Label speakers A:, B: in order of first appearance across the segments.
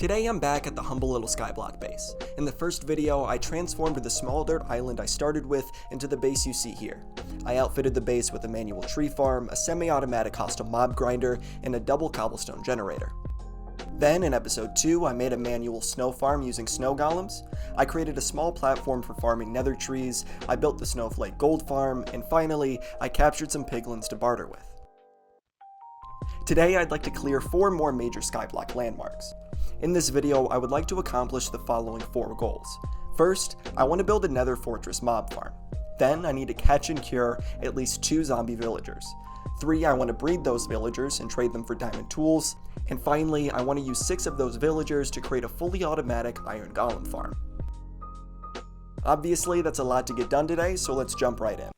A: Today I'm back at the humble little Skyblock base. In the first video, I transformed the small dirt island I started with into the base you see here. I outfitted the base with a manual tree farm, a semi-automatic hostile mob grinder, and a double cobblestone generator. Then, in episode 2, I made a manual snow farm using snow golems. I created a small platform for farming nether trees, I built the snowflake gold farm, and finally, I captured some piglins to barter with. Today, I'd like to clear 4 more major Skyblock landmarks. In this video, I would like to accomplish the following 4 goals. First, I want to build a Nether Fortress Mob Farm. Then, I need to catch and cure at least 2 zombie villagers. 3, I want to breed those villagers and trade them for diamond tools. And finally, I want to use 6 of those villagers to create a fully automatic iron golem farm. Obviously, that's a lot to get done today, so let's jump right in.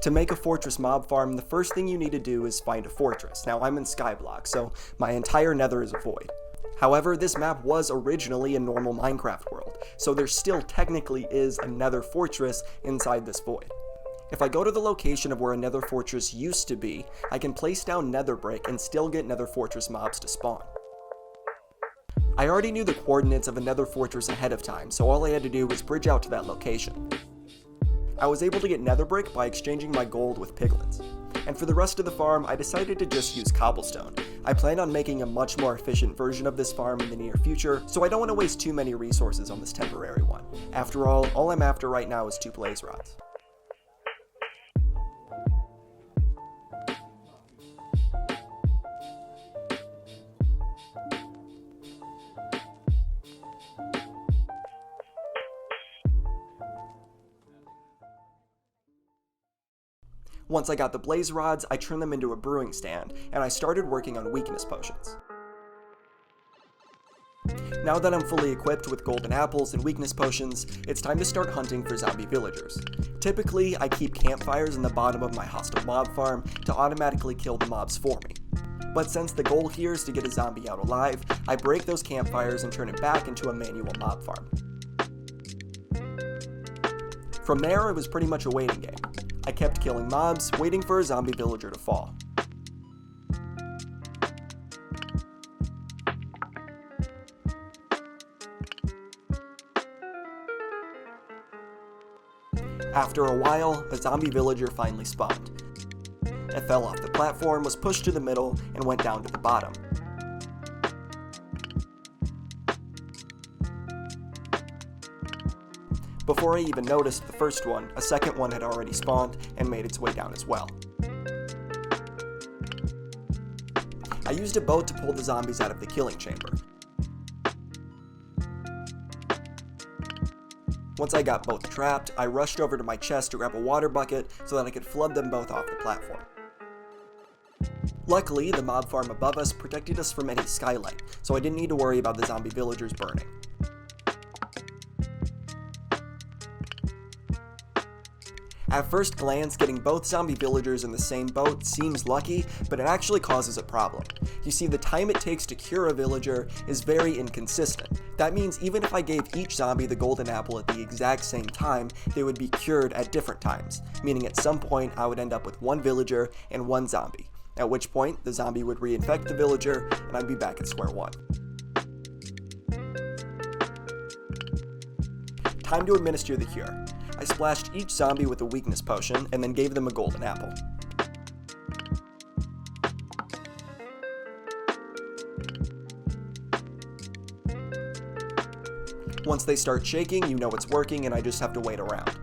A: To make a fortress mob farm, the first thing you need to do is find a fortress. Now, I'm in Skyblock, so my entire nether is a void. However, this map was originally a normal Minecraft world, so there still technically is a nether fortress inside this void. If I go to the location of where a nether fortress used to be, I can place down nether brick and still get nether fortress mobs to spawn. I already knew the coordinates of a nether fortress ahead of time, so all I had to do was bridge out to that location. I was able to get nether brick by exchanging my gold with piglins. And for the rest of the farm, I decided to just use cobblestone. I plan on making a much more efficient version of this farm in the near future, so I don't want to waste too many resources on this temporary one. After all I'm after right now is 2 blaze rods. Once I got the blaze rods, I turned them into a brewing stand, and I started working on weakness potions. Now that I'm fully equipped with golden apples and weakness potions, it's time to start hunting for zombie villagers. Typically, I keep campfires in the bottom of my hostile mob farm to automatically kill the mobs for me. But since the goal here is to get a zombie out alive, I break those campfires and turn it back into a manual mob farm. From there, it was pretty much a waiting game. I kept killing mobs, waiting for a zombie villager to fall. After a while, a zombie villager finally spawned. It fell off the platform, was pushed to the middle, and went down to the bottom. Before I even noticed the first one, a second one had already spawned and made its way down as well. I used a boat to pull the zombies out of the killing chamber. Once I got both trapped, I rushed over to my chest to grab a water bucket so that I could flood them both off the platform. Luckily, the mob farm above us protected us from any skylight, so I didn't need to worry about the zombie villagers burning. At first glance, getting both zombie villagers in the same boat seems lucky, but it actually causes a problem. You see, the time it takes to cure a villager is very inconsistent. That means even if I gave each zombie the golden apple at the exact same time, they would be cured at different times, meaning at some point I would end up with 1 villager and 1 zombie, at which point the zombie would reinfect the villager and I'd be back at square one. Time to administer the cure. I splashed each zombie with a weakness potion and then gave them a golden apple. Once they start shaking, you know it's working and I just have to wait around.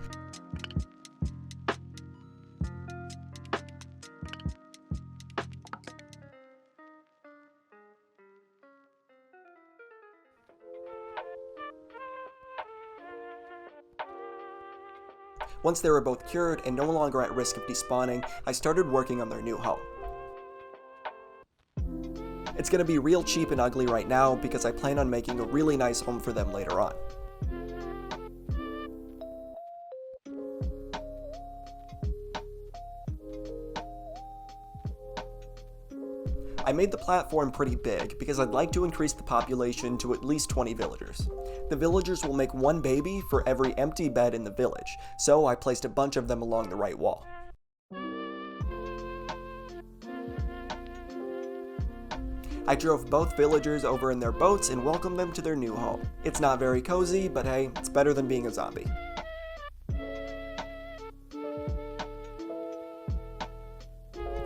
A: Once they were both cured and no longer at risk of despawning, I started working on their new home. It's gonna be real cheap and ugly right now because I plan on making a really nice home for them later on. I made the platform pretty big because I'd like to increase the population to at least 20 villagers. The villagers will make 1 baby for every empty bed in the village, so I placed a bunch of them along the right wall. I drove both villagers over in their boats and welcomed them to their new home. It's not very cozy, but hey, it's better than being a zombie.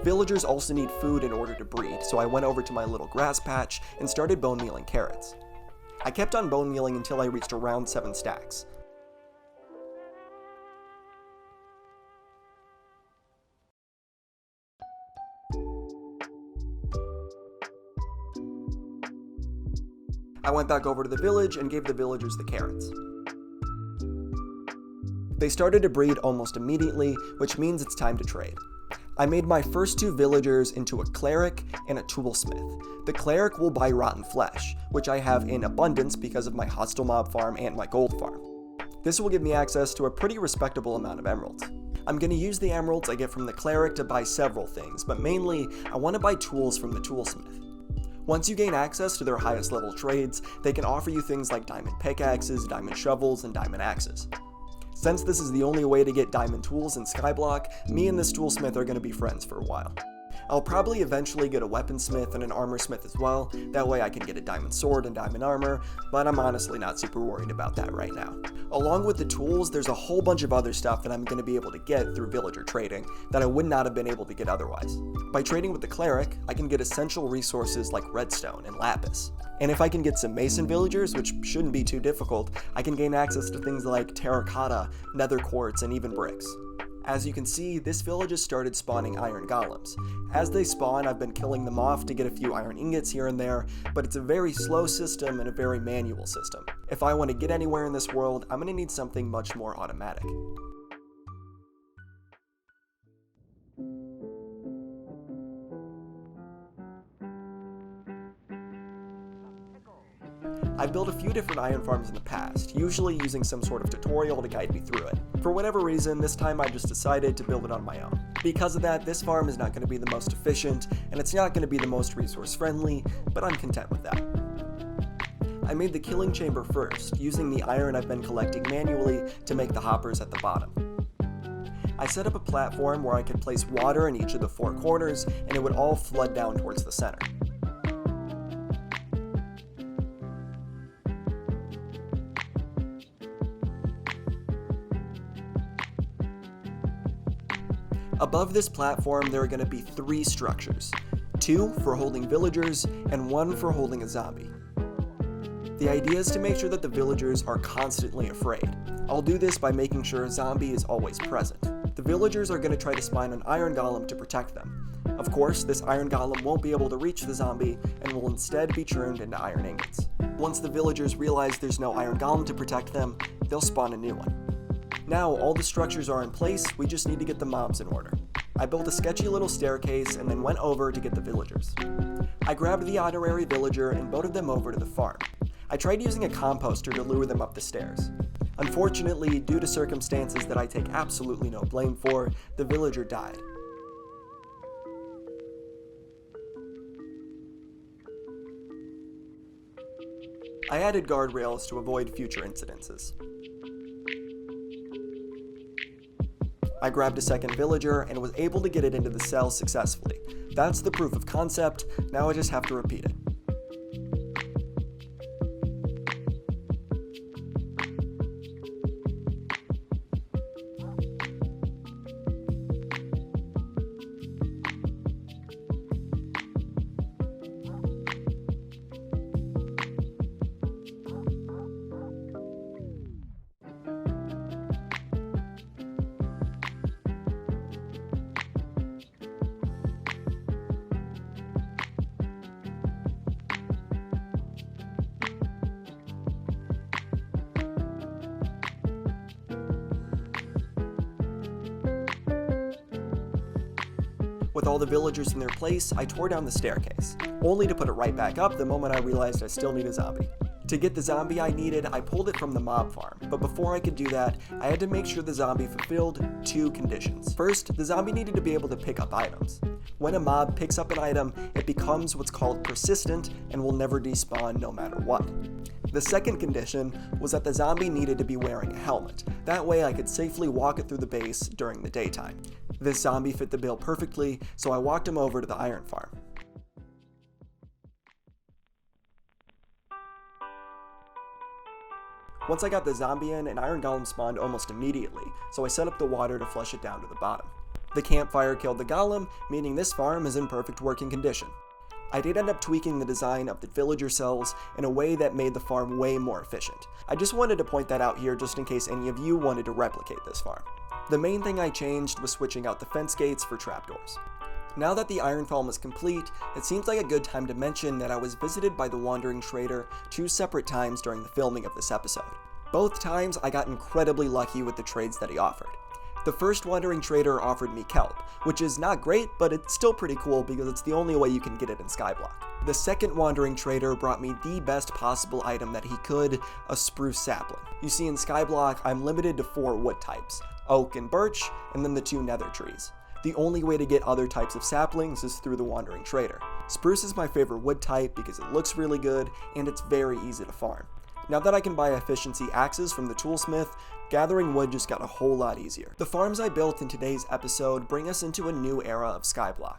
A: Villagers also need food in order to breed, so I went over to my little grass patch and started bone mealing carrots. I kept on bone mealing until I reached around 7 stacks. I went back over to the village and gave the villagers the carrots. They started to breed almost immediately, which means it's time to trade. I made my first 2 villagers into a cleric and a toolsmith. The cleric will buy rotten flesh, which I have in abundance because of my hostile mob farm and my gold farm. This will give me access to a pretty respectable amount of emeralds. I'm going to use the emeralds I get from the cleric to buy several things, but mainly I want to buy tools from the toolsmith. Once you gain access to their highest level trades, they can offer you things like diamond pickaxes, diamond shovels, and diamond axes. Since this is the only way to get diamond tools in Skyblock, me and this toolsmith are going to be friends for a while. I'll probably eventually get a weaponsmith and an armorsmith as well, that way I can get a diamond sword and diamond armor, but I'm honestly not super worried about that right now. Along with the tools, there's a whole bunch of other stuff that I'm going to be able to get through villager trading that I would not have been able to get otherwise. By trading with the cleric, I can get essential resources like redstone and lapis. And if I can get some mason villagers, which shouldn't be too difficult, I can gain access to things like terracotta, nether quartz, and even bricks. As you can see, this village has started spawning iron golems. As they spawn, I've been killing them off to get a few iron ingots here and there, but it's a very slow system and a very manual system. If I want to get anywhere in this world, I'm going to need something much more automatic. I've built a few different iron farms in the past, usually using some sort of tutorial to guide me through it. For whatever reason, this time I just decided to build it on my own. Because of that, this farm is not going to be the most efficient, and it's not going to be the most resource friendly, but I'm content with that. I made the killing chamber first, using the iron I've been collecting manually to make the hoppers at the bottom. I set up a platform where I could place water in each of the 4 corners, and it would all flood down towards the center. Above this platform, there are going to be 3 structures, 2 for holding villagers and 1 for holding a zombie. The idea is to make sure that the villagers are constantly afraid. I'll do this by making sure a zombie is always present. The villagers are going to try to spawn an iron golem to protect them. Of course, this iron golem won't be able to reach the zombie and will instead be turned into iron ingots. Once the villagers realize there's no iron golem to protect them, they'll spawn a new one. Now all the structures are in place, we just need to get the mobs in order. I built a sketchy little staircase and then went over to get the villagers. I grabbed the honorary villager and boated them over to the farm. I tried using a composter to lure them up the stairs. Unfortunately, due to circumstances that I take absolutely no blame for, the villager died. I added guardrails to avoid future incidences. I grabbed a second villager and was able to get it into the cell successfully. That's the proof of concept, now I just have to repeat it. With all the villagers in their place, I tore down the staircase, only to put it right back up the moment I realized I still need a zombie. To get the zombie I needed, I pulled it from the mob farm, but before I could do that, I had to make sure the zombie fulfilled 2 conditions. First, the zombie needed to be able to pick up items. When a mob picks up an item, it becomes what's called persistent and will never despawn no matter what. The second condition was that the zombie needed to be wearing a helmet. That way I could safely walk it through the base during the daytime. This zombie fit the bill perfectly, so I walked him over to the iron farm. Once I got the zombie in, an iron golem spawned almost immediately, so I set up the water to flush it down to the bottom. The campfire killed the golem, meaning this farm is in perfect working condition. I did end up tweaking the design of the villager cells in a way that made the farm way more efficient. I just wanted to point that out here just in case any of you wanted to replicate this farm. The main thing I changed was switching out the fence gates for trapdoors. Now that the iron farm is complete, it seems like a good time to mention that I was visited by the Wandering Trader 2 separate times during the filming of this episode. Both times I got incredibly lucky with the trades that he offered. The first Wandering Trader offered me kelp, which is not great, but it's still pretty cool because it's the only way you can get it in Skyblock. The second Wandering Trader brought me the best possible item that he could, a spruce sapling. You see, in Skyblock, I'm limited to 4 wood types, oak and birch, and then the 2 nether trees. The only way to get other types of saplings is through the Wandering Trader. Spruce is my favorite wood type because it looks really good and it's very easy to farm. Now that I can buy efficiency axes from the toolsmith, gathering wood just got a whole lot easier. The farms I built in today's episode bring us into a new era of Skyblock.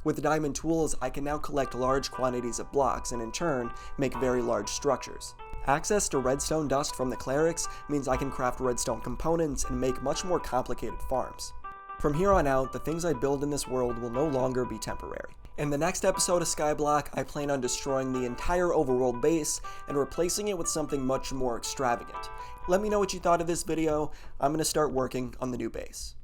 A: With diamond tools, I can now collect large quantities of blocks and in turn, make very large structures. Access to redstone dust from the clerics means I can craft redstone components and make much more complicated farms. From here on out, the things I build in this world will no longer be temporary. In the next episode of Skyblock, I plan on destroying the entire overworld base and replacing it with something much more extravagant. Let me know what you thought of this video. I'm going to start working on the new base.